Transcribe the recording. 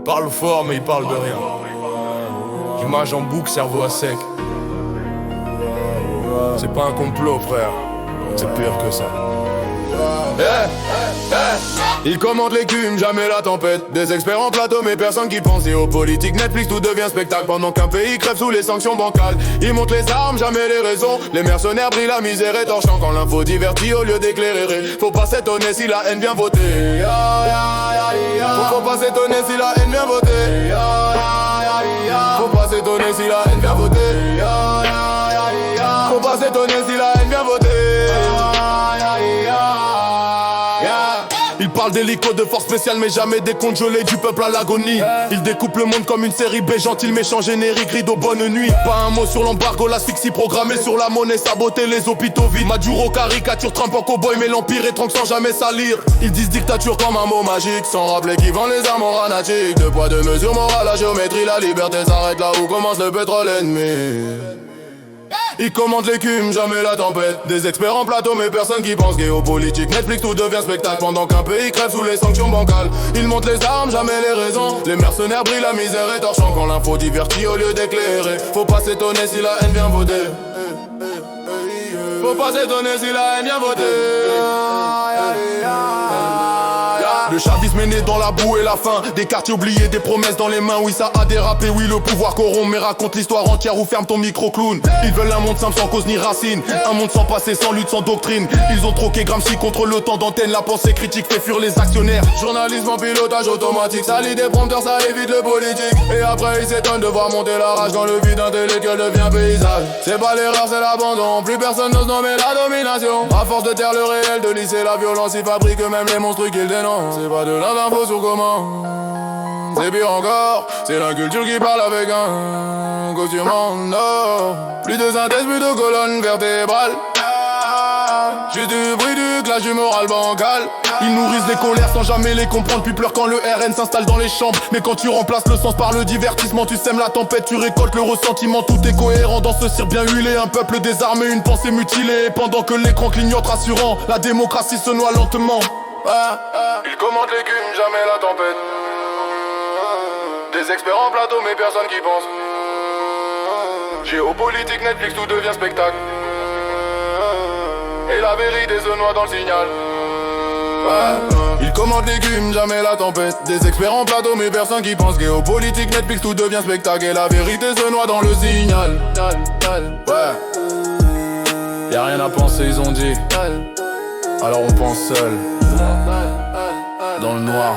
Parle fort mais il parle de rien. Image en boucle, cerveau à sec. C'est pas un complot frère, c'est pire que ça. Ils commandent l'écume, jamais la tempête. Des experts en plateau, mais personne qui pense. Géopolitique, Netflix, tout devient spectacle. Pendant qu'un pays crève sous les sanctions bancales. Ils montent les armes, jamais les raisons. Les mercenaires brillent, la misère est torchant. Quand l'info divertit au lieu d'éclairer. Faut pas s'étonner si la haine vient voter. Faut pas s'étonner si la haine vient voter. Faut pas s'étonner si la haine vient voter. Faut pas s'étonner si la haine vient voter. Ils parlent d'hélico, de force spéciale mais jamais des congelés du peuple à l'agonie. Ils découpent le monde comme une série B, gentil, méchant, générique, rideau, bonne nuit. Pas un mot sur l'embargo, l'asphyxie programmée sur la monnaie, saboter les hôpitaux vides. Maduro caricature Trump en cowboy mais l'empire étrangle sans jamais salir. Ils disent dictature comme un mot magique, sans rappeler qu'ils vendent les armes en ranatiques. Deux poids, deux mesures, morale, la géométrie, la liberté s'arrête là où commence le pétrole ennemi. Ils commandent l'écume, jamais la tempête. Des experts en plateau mais personne qui pense. Géopolitique, Netflix, tout devient spectacle. Pendant qu'un pays crève sous les sanctions bancales. Ils montent les armes, jamais les raisons. Les mercenaires brillent, la misère est torchant. Quand l'info divertit au lieu d'éclairer. Faut pas s'étonner si la haine vient voter. Faut pas s'étonner si la haine vient voter. Le chavisme est né dans la boue et la faim. Des quartiers oubliés, des promesses dans les mains. Oui ça a dérapé, oui le pouvoir corrompt. Mais raconte l'histoire entière ou ferme ton micro-clown. Ils veulent un monde simple sans cause ni racine. Un monde sans passé, sans lutte, sans doctrine. Ils ont troqué Gramsci contre le temps d'antenne. La pensée critique fait fuir les actionnaires. Journalisme en pilotage automatique. Ça lit des prompteurs, ça évite le politique. Et après ils s'étonnent de voir monter la rage. Quand le vide intellectuel devient paysage. C'est pas l'erreur, c'est l'abandon. Plus personne n'ose nommer la domination. À force de taire le réel, de lisser la violence, ils fabriquent même les monstres qu'ils dénoncent. C'est pas de l'info sur comment. C'est pire encore, c'est la culture qui parle avec un costume en or. Plus de synthèse, plus de colonne vertébrale. Juste du bruit du clash du moral bancal. Ils nourrissent des colères sans jamais les comprendre. Puis pleurent quand le RN s'installe dans les chambres. Mais quand tu remplaces le sens par le divertissement, tu sèmes la tempête, tu récoltes le ressentiment. Tout est cohérent dans ce cirque bien huilé. Un peuple désarmé, une pensée mutilée. Pendant que l'écran clignote rassurant, la démocratie se noie lentement. Ils commandent l'écume, jamais la tempête. Des experts en plateau mais personne qui pense. Géopolitique, Netflix, tout devient spectacle. Et la vérité se noie dans le signal. Ils commandent l'écume, jamais la tempête. Des experts en plateau mais personne qui pense. Géopolitique, Netflix, tout devient spectacle. Et la vérité se noie dans le signal. Y'a rien à penser, ils ont dit. Alors on pense seul. Dans le noir.